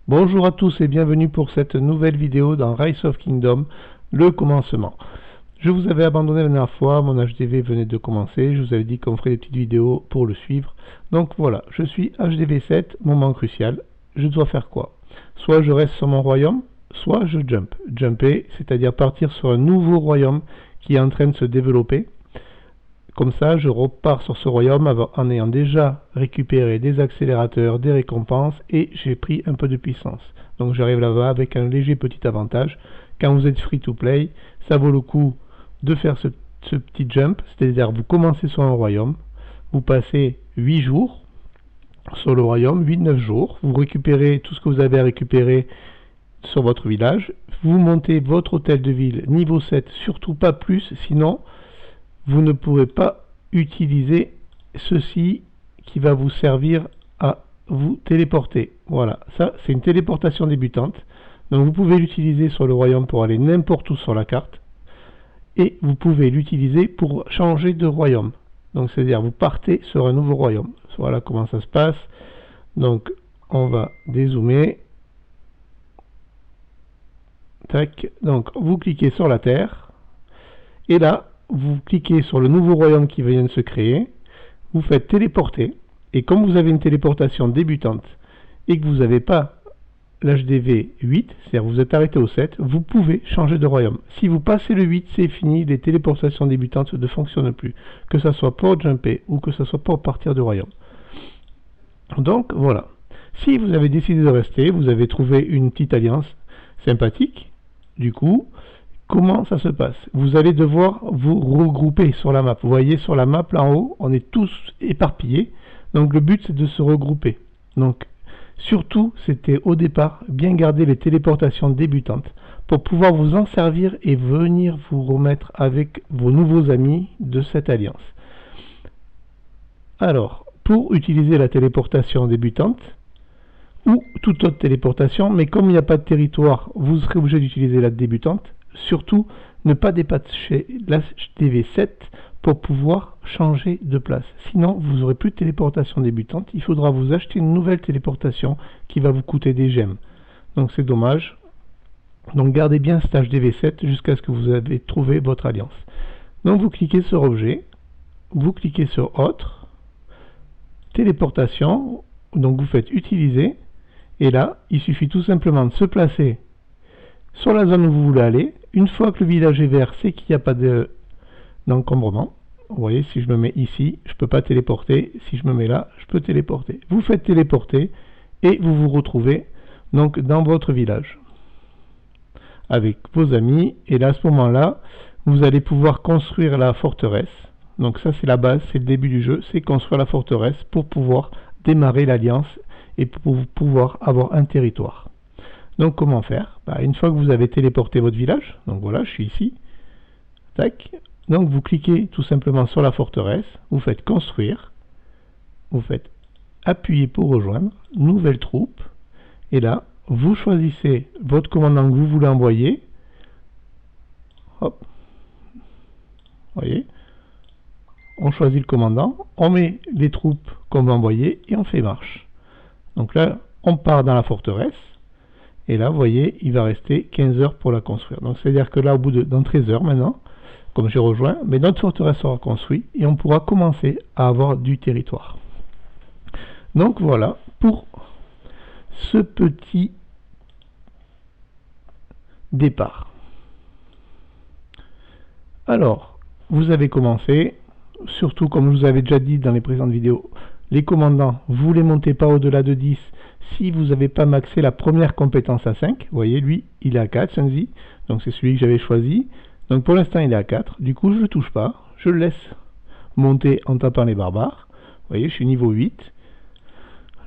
Bonjour à tous et bienvenue pour cette nouvelle vidéo dans Rise of Kingdom, le commencement. Je vous avais abandonné la dernière fois, mon HDV venait de commencer, je vous avais dit qu'on ferait des petites vidéos pour le suivre. Donc voilà, je suis HDV 7, moment crucial, je dois faire quoi? Soit je reste sur mon royaume, soit je jump. Jumper, c'est-à-dire partir sur un nouveau royaume qui est en train de se développer. Comme ça, je repars sur ce royaume en ayant déjà récupéré des accélérateurs, des récompenses et j'ai pris un peu de puissance. Donc j'arrive là-bas avec un léger petit avantage. Quand vous êtes free to play, ça vaut le coup de faire ce petit jump, c'est-à-dire vous commencez sur un royaume, vous passez 8 jours sur le royaume, 8-9 jours, vous récupérez tout ce que vous avez à récupérer sur votre village, vous montez votre hôtel de ville niveau 7, surtout pas plus, sinon vous ne pourrez pas utiliser ceci qui va vous servir à vous téléporter. Voilà, ça c'est une téléportation débutante. Donc vous pouvez l'utiliser sur le royaume pour aller n'importe où sur la carte. Et vous pouvez l'utiliser pour changer de royaume. Donc c'est-à-dire vous partez sur un nouveau royaume. Voilà comment ça se passe. Donc on va dézoomer. Tac. Donc vous cliquez sur la Terre. Et là, vous cliquez sur le nouveau royaume qui vient de se créer, vous faites téléporter, et comme vous avez une téléportation débutante et que vous n'avez pas l'HDV 8, c'est-à-dire vous êtes arrêté au 7, vous pouvez changer de royaume. Si vous passez le 8, c'est fini, les téléportations débutantes ne fonctionnent plus, que ce soit pour jumper ou que ce soit pour partir de royaume. Donc voilà. Si vous avez décidé de rester, vous avez trouvé une petite alliance sympathique, du coup, comment ça se passe? Vous allez devoir vous regrouper sur la map. Vous voyez sur la map là en haut, on est tous éparpillés. Donc le but c'est de se regrouper. Donc surtout c'était au départ bien garder les téléportations débutantes pour pouvoir vous en servir et venir vous remettre avec vos nouveaux amis de cette alliance. Alors pour utiliser la téléportation débutante ou toute autre téléportation, mais comme il n'y a pas de territoire, vous serez obligé d'utiliser la débutante. Surtout, ne pas dépasser l'HDV 7 pour pouvoir changer de place. Sinon, vous n'aurez plus de téléportation débutante. Il faudra vous acheter une nouvelle téléportation qui va vous coûter des gemmes. Donc c'est dommage. Donc gardez bien cet HDV 7 jusqu'à ce que vous avez trouvé votre alliance. Donc vous cliquez sur Objet, vous cliquez sur Autre, Téléportation, donc vous faites Utiliser, et là, il suffit tout simplement de se placer sur la zone où vous voulez aller. Une fois que le village est vert, c'est qu'il n'y a pas d'encombrement. Vous voyez, si je me mets ici, je ne peux pas téléporter. Si je me mets là, je peux téléporter. Vous faites téléporter et vous vous retrouvez donc dans votre village avec vos amis. Et là, à ce moment-là, vous allez pouvoir construire la forteresse. Donc ça, c'est la base, c'est le début du jeu, c'est construire la forteresse pour pouvoir démarrer l'alliance et pour pouvoir avoir un territoire. Donc comment faire? Une fois que vous avez téléporté votre village, donc voilà, je suis ici, tac, donc vous cliquez tout simplement sur la forteresse, vous faites construire, vous faites appuyer pour rejoindre, nouvelle troupe, et là, vous choisissez votre commandant que vous voulez envoyer, hop, voyez, on choisit le commandant, on met les troupes qu'on va envoyer et on fait marche. Donc là, on part dans la forteresse. Et là, vous voyez, il va rester 15 heures pour la construire. Donc, c'est-à-dire que là, au bout dans 13 heures maintenant, comme j'ai rejoint, mais notre forteresse sera construite et on pourra commencer à avoir du territoire. Donc, voilà pour ce petit départ. Alors, vous avez commencé, surtout comme je vous avais déjà dit dans les précédentes vidéos, les commandants, vous ne les montez pas au-delà de 10 si vous n'avez pas maxé la première compétence à 5. Vous voyez, lui, il est à 4, Shenzi. Donc c'est celui que j'avais choisi. Donc pour l'instant, il est à 4. Du coup, je ne le touche pas. Je le laisse monter en tapant les barbares. Vous voyez, je suis niveau 8.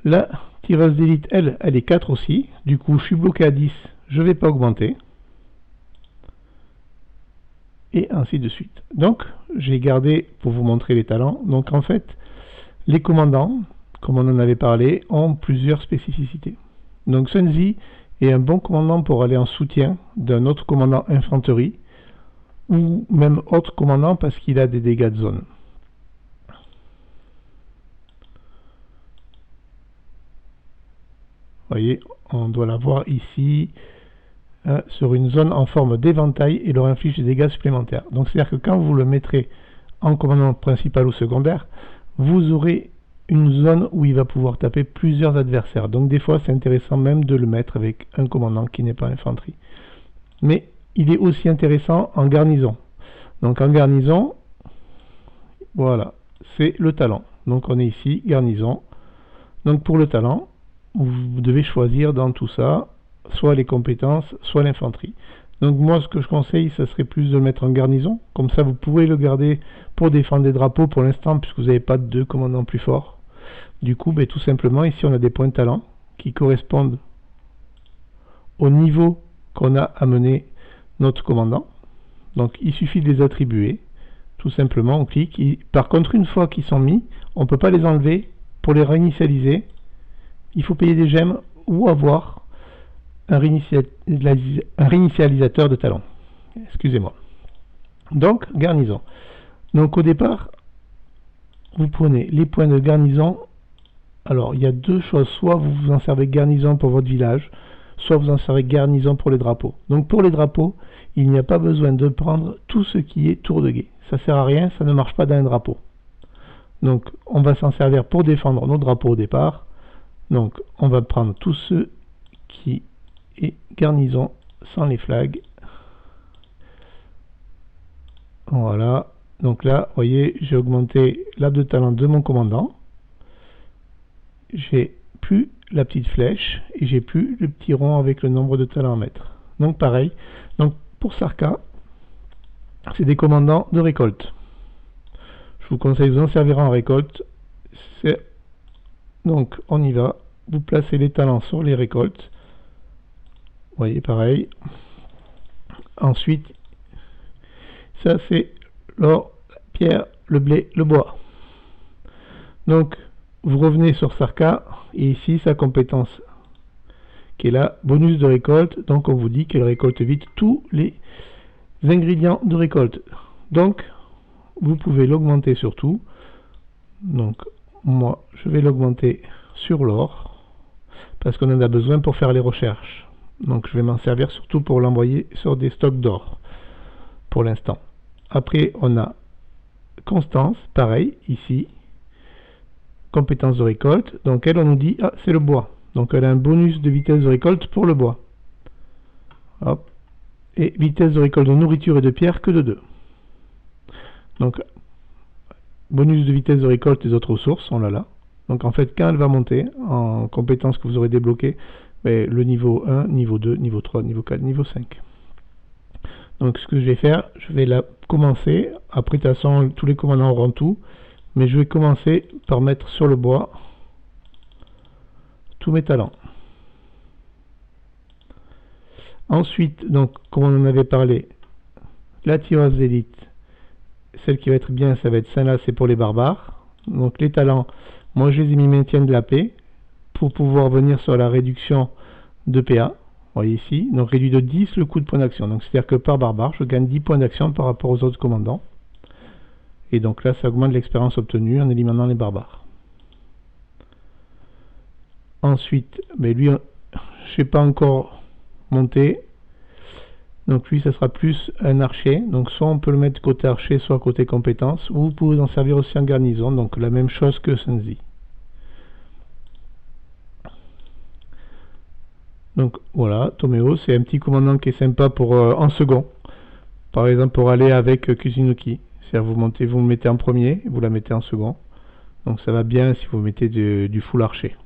La tireuse d'élite, elle est 4 aussi. Du coup, je suis bloqué à 10. Je ne vais pas augmenter. Et ainsi de suite. Donc, j'ai gardé pour vous montrer les talents. Donc en fait, les commandants, comme on en avait parlé, ont plusieurs spécificités. Donc Shenzi est un bon commandant pour aller en soutien d'un autre commandant infanterie, ou même autre commandant parce qu'il a des dégâts de zone. voyez, on doit la voir ici, hein, sur une zone en forme d'éventail et leur inflige des dégâts supplémentaires. Donc c'est-à-dire que quand vous le mettrez en commandant principal ou secondaire, vous aurez une zone où il va pouvoir taper plusieurs adversaires. Donc des fois c'est intéressant même de le mettre avec un commandant qui n'est pas infanterie. Mais il est aussi intéressant en garnison. Donc en garnison, voilà, c'est le talent. Donc on est ici, garnison. Donc pour le talent, vous devez choisir dans tout ça, soit les compétences, soit l'infanterie. Donc moi ce que je conseille, ça serait plus de le mettre en garnison. Comme ça vous pouvez le garder pour défendre des drapeaux pour l'instant, puisque vous n'avez pas de commandant plus fort. Du coup, tout simplement, ici on a des points de talent qui correspondent au niveau qu'on a amené notre commandant. Donc il suffit de les attribuer. Tout simplement, on clique. Par contre, une fois qu'ils sont mis, on ne peut pas les enlever. Pour les réinitialiser, il faut payer des gemmes ou avoir un réinitialisateur de talent. Excusez-moi. Donc, garnison. Donc au départ, vous prenez les points de garnison. Alors, il y a deux choses. Soit vous vous en servez garnison pour votre village, soit vous en servez garnison pour les drapeaux. Donc pour les drapeaux, il n'y a pas besoin de prendre tout ce qui est tour de guet. Ça sert à rien, ça ne marche pas dans un drapeau. Donc on va s'en servir pour défendre nos drapeaux au départ. Donc on va prendre tout ce qui est garnison sans les flags. Voilà. Donc là, vous voyez, j'ai augmenté l'arbre de talent de mon commandant. J'ai plus la petite flèche et j'ai plus le petit rond avec le nombre de talents à mettre. Donc pareil. Donc pour Sarka, c'est des commandants de récolte. Je vous conseille de vous en servir en récolte. Donc on y va. Vous placez les talents sur les récoltes. Vous voyez, pareil. Ensuite, ça c'est l'or, la pierre, le blé, le bois. Donc vous revenez sur Sarka et ici sa compétence qui est là, bonus de récolte. Donc on vous dit qu'elle récolte vite tous les ingrédients de récolte. Donc vous pouvez l'augmenter sur tout. Donc moi je vais l'augmenter sur l'or parce qu'on en a besoin pour faire les recherches. Donc je vais m'en servir surtout pour l'envoyer sur des stocks d'or pour l'instant. Après on a Constance, pareil ici, compétence de récolte. Donc elle, on nous dit ah, c'est le bois, donc elle a un bonus de vitesse de récolte pour le bois. Hop. Et vitesse de récolte de nourriture et de pierre que de 2. Donc bonus de vitesse de récolte des autres ressources, on l'a là. Donc en fait, quand elle va monter en compétences que vous aurez débloquées, le niveau 1, niveau 2, niveau 3, niveau 4, niveau 5. Donc ce que je vais faire, je vais la commencer. Après, de toute façon, tous les commandants auront tout. Mais je vais commencer par mettre sur le bois tous mes talents. Ensuite, donc, comme on en avait parlé, la tireuse d'élite, celle qui va être bien, ça va être celle-là, c'est pour les barbares. Donc les talents, moi je les ai mis maintien de la paix pour pouvoir venir sur la réduction de PA. Vous voyez ici, donc réduit de 10 le coût de point d'action. Donc c'est-à-dire que par barbare, je gagne 10 points d'action par rapport aux autres commandants. Et donc là, ça augmente l'expérience obtenue en éliminant les barbares. Ensuite, lui, je n'ai pas encore monté. Donc lui, ça sera plus un archer. Donc soit on peut le mettre côté archer, soit côté compétence. Ou vous pouvez en servir aussi en garnison. Donc la même chose que Senzi. Donc voilà, Tomeo, c'est un petit commandant qui est sympa pour en second. Par exemple, pour aller avec Kusunoki. C'est-à-dire vous le mettez en premier, vous la mettez en second. Donc ça va bien si vous mettez du full archer.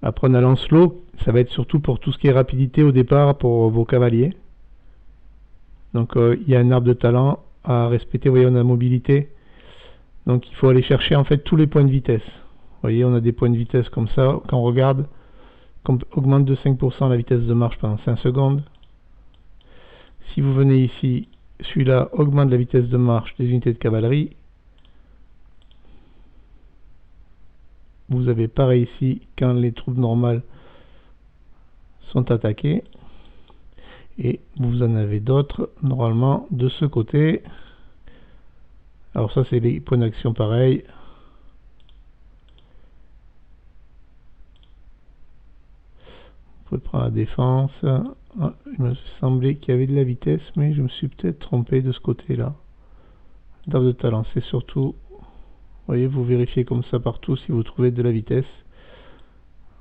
Après on a Lancelot, ça va être surtout pour tout ce qui est rapidité au départ pour vos cavaliers. Donc il y a un arbre de talent à respecter, vous voyez on a mobilité. Donc il faut aller chercher en fait tous les points de vitesse. Vous voyez on a des points de vitesse comme ça, quand on regarde, qu'on augmente de 5% la vitesse de marche pendant 5 secondes. Si vous venez ici, celui-là augmente la vitesse de marche des unités de cavalerie. Vous avez pareil ici quand les troupes normales sont attaquées. Et vous en avez d'autres normalement de ce côté. Alors ça c'est les points d'action pareil. pouvez prendre la défense. Ah, il me semblait qu'il y avait de la vitesse, mais je me suis peut-être trompé de ce côté-là. D'arbre de talent, c'est surtout, vous voyez, vous vérifiez comme ça partout si vous trouvez de la vitesse.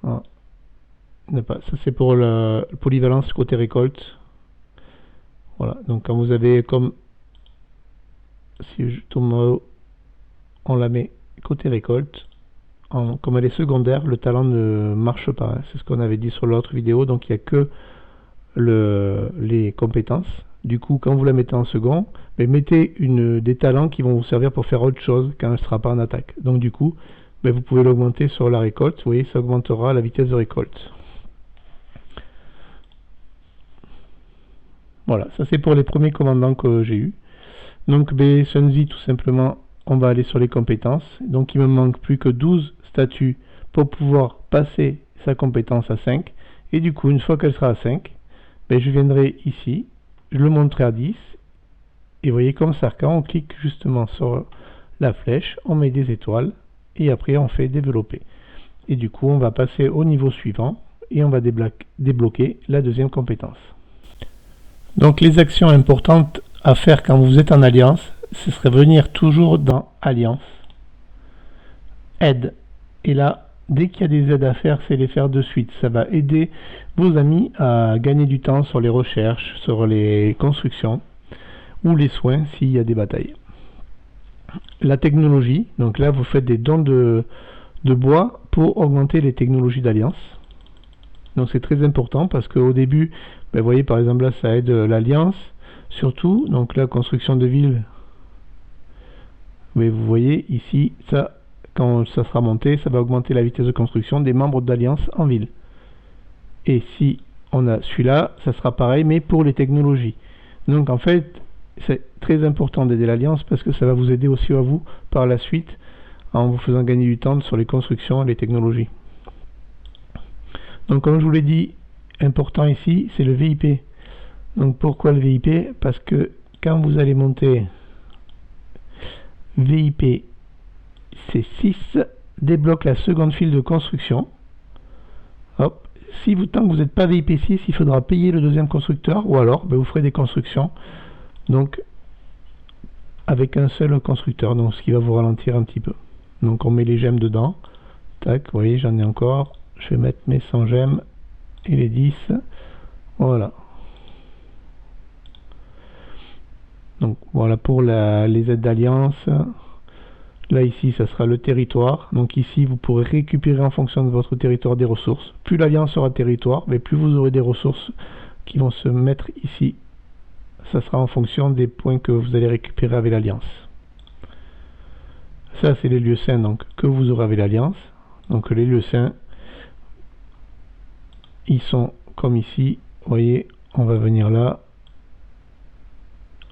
Ah. Ça c'est pour la polyvalence côté récolte. Voilà, donc quand vous avez comme, si je tourne, on la met côté récolte, comme elle est secondaire, le talent ne marche pas, hein. C'est ce qu'on avait dit sur l'autre vidéo, donc il n'y a que les compétences. Du coup, quand vous la mettez en second, mettez des talents qui vont vous servir pour faire autre chose quand elle ne sera pas en attaque. Donc du coup, vous pouvez l'augmenter sur la récolte, vous voyez, ça augmentera la vitesse de récolte. Voilà, ça c'est pour les premiers commandants que j'ai eu. Donc Sunzi, tout simplement, on va aller sur les compétences. Donc il me manque plus que 12 statuts pour pouvoir passer sa compétence à 5. Et du coup, une fois qu'elle sera à 5, je viendrai ici, je le montrerai à 10. Et vous voyez comme ça, quand on clique justement sur la flèche, on met des étoiles. Et après, on fait développer. Et du coup, on va passer au niveau suivant. Et on va débloquer la deuxième compétence. Donc les actions importantes à faire quand vous êtes en alliance, ce serait venir toujours dans Alliance, Aide. Et là, dès qu'il y a des aides à faire, c'est les faire de suite. Ça va aider vos amis à gagner du temps sur les recherches, sur les constructions ou les soins s'il y a des batailles. La technologie, donc là vous faites des dons de bois pour augmenter les technologies d'alliance. Donc c'est très important parce qu'au début, vous voyez par exemple là ça aide l'alliance, surtout, donc la construction de ville. Mais vous voyez ici, ça, quand ça sera monté, ça va augmenter la vitesse de construction des membres d'alliance en ville. Et si on a celui-là, ça sera pareil, mais pour les technologies. Donc en fait, c'est très important d'aider l'alliance parce que ça va vous aider aussi à vous par la suite en vous faisant gagner du temps sur les constructions et les technologies. Donc comme je vous l'ai dit, important ici, c'est le VIP. Donc pourquoi le VIP? Parce que quand vous allez monter VIP C6, débloque la seconde file de construction. Hop. Si vous, tant que vous n'êtes pas VIP 6, il faudra payer le deuxième constructeur, ou alors vous ferez des constructions donc avec un seul constructeur, donc ce qui va vous ralentir un petit peu. Donc on met les gemmes dedans. Tac, vous voyez, j'en ai encore. Je vais mettre mes 100 gemmes et les 10. Voilà. Donc voilà pour les aides d'alliance. Là ici ça sera le territoire. Donc ici vous pourrez récupérer en fonction de votre territoire des ressources. Plus l'alliance aura de territoire, mais plus vous aurez des ressources qui vont se mettre ici. Ça sera en fonction des points que vous allez récupérer avec l'alliance. Ça c'est les lieux saints donc que vous aurez avec l'alliance. Donc les lieux saints, ils sont comme ici. Vous voyez, on va venir là.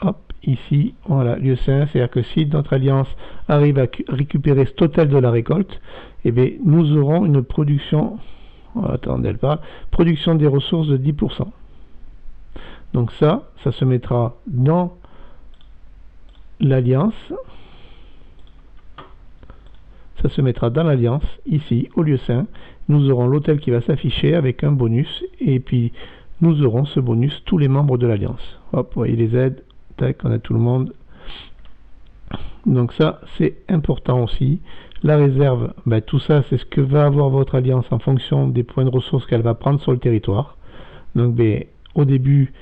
Hop, ici, voilà, lieu saint, c'est-à-dire que si notre alliance arrive à récupérer ce total de la récolte, eh bien, nous aurons une production, attendez, elle parle, production des ressources de 10%. Donc ça se mettra dans l'alliance. Ça se mettra dans l'alliance, ici, au lieu saint. Nous aurons l'hôtel qui va s'afficher avec un bonus, et puis nous aurons ce bonus, tous les membres de l'alliance. Hop, vous voyez les aides. Tac, on a tout le monde. Donc ça c'est important aussi. La réserve, tout ça c'est ce que va avoir votre alliance en fonction des points de ressources qu'elle va prendre sur le territoire. Donc au début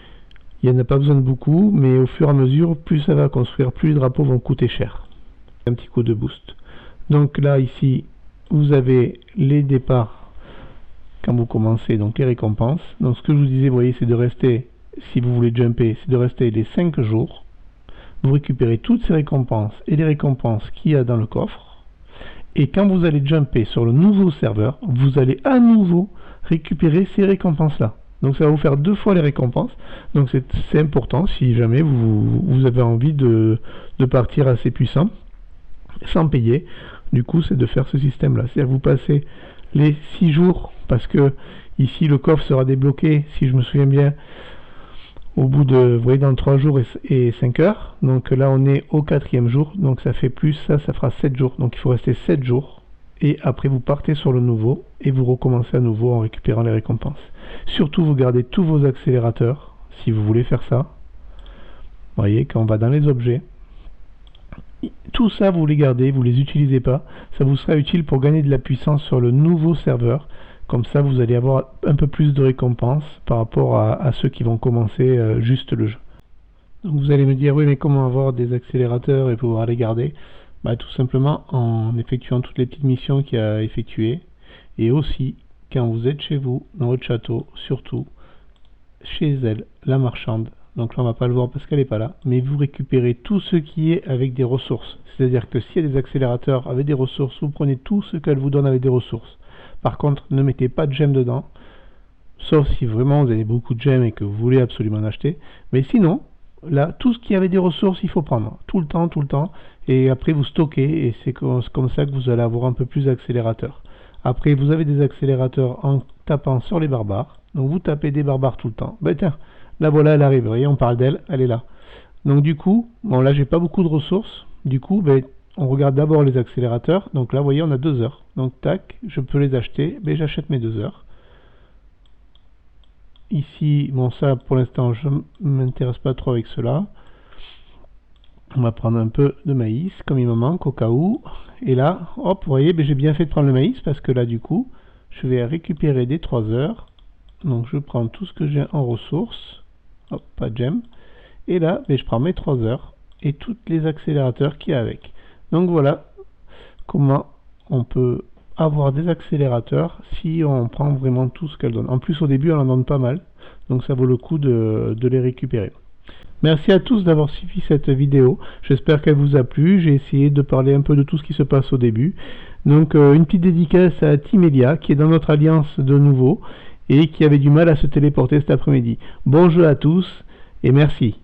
il n'y en a pas besoin de beaucoup, mais au fur et à mesure plus ça va construire, plus les drapeaux vont coûter cher. Un petit coup de boost. Donc là ici vous avez les départs quand vous commencez, donc les récompenses. Donc ce que je vous disais, vous voyez, c'est de rester, si vous voulez jumper, c'est de rester les 5 jours. Vous récupérez toutes ces récompenses et les récompenses qu'il y a dans le coffre. Et quand vous allez jumper sur le nouveau serveur, vous allez à nouveau récupérer ces récompenses-là. Donc ça va vous faire 2 fois les récompenses. Donc c'est important si jamais vous avez envie de partir assez puissant, sans payer. Du coup, c'est de faire ce système-là. C'est-à-dire vous passez les 6 jours, parce que ici le coffre sera débloqué, si je me souviens bien, au bout de, vous voyez, dans 3 jours et 5 heures. Donc là on est au 4e jour, donc ça fait plus, ça fera 7 jours. Donc il faut rester 7 jours et après vous partez sur le nouveau et vous recommencez à nouveau en récupérant les récompenses. Surtout vous gardez tous vos accélérateurs si vous voulez faire ça. Vous voyez, quand on va dans les objets, tout ça vous les gardez, vous les utilisez pas, ça vous sera utile pour gagner de la puissance sur le nouveau serveur. Comme ça vous allez avoir un peu plus de récompenses par rapport à ceux qui vont commencer juste le jeu. Donc vous allez me dire, oui mais comment avoir des accélérateurs et pouvoir les garder? Tout simplement en effectuant toutes les petites missions qu'il y a à effectuer, et aussi quand vous êtes chez vous, dans votre château, surtout chez elle, la marchande. Donc là on va pas le voir parce qu'elle n'est pas là, mais vous récupérez tout ce qui est avec des ressources. C'est-à-dire que s'il y a des accélérateurs avec des ressources, vous prenez tout ce qu'elle vous donne avec des ressources. Par contre, ne mettez pas de gemmes dedans, sauf si vraiment vous avez beaucoup de gemmes et que vous voulez absolument en acheter. Mais sinon, là, tout ce qui avait des ressources, il faut prendre. Tout le temps. Et après, vous stockez. Et c'est comme ça que vous allez avoir un peu plus d'accélérateurs. Après, vous avez des accélérateurs en tapant sur les barbares. Donc, vous tapez des barbares tout le temps. Tiens, là, voilà, elle arrive. Vous voyez, on parle d'elle. Elle est là. Donc, du coup, bon, là, j'ai pas beaucoup de ressources. Du coup, on regarde d'abord les accélérateurs. Donc là, vous voyez, on a 2 heures. Donc, tac, je peux les acheter. J'achète mes 2 heures. Ici, bon ça pour l'instant je ne m'intéresse pas trop avec cela. On va prendre un peu de maïs comme il me manque au cas où. Et là, hop, vous voyez, j'ai bien fait de prendre le maïs parce que là du coup, je vais récupérer des 3 heures. Donc je prends tout ce que j'ai en ressources. Hop, pas de gemme. Et là, je prends mes 3 heures et tous les accélérateurs qu'il y a avec. Donc voilà comment on peut avoir des accélérateurs si on prend vraiment tout ce qu'elle donne. En plus au début elle en donne pas mal, donc ça vaut le coup de les récupérer. Merci à tous d'avoir suivi cette vidéo, j'espère qu'elle vous a plu. J'ai essayé de parler un peu de tout ce qui se passe au début. Donc une petite dédicace à Timelia qui est dans notre alliance de nouveau et qui avait du mal à se téléporter cet après-midi. Bon jeu à tous et merci.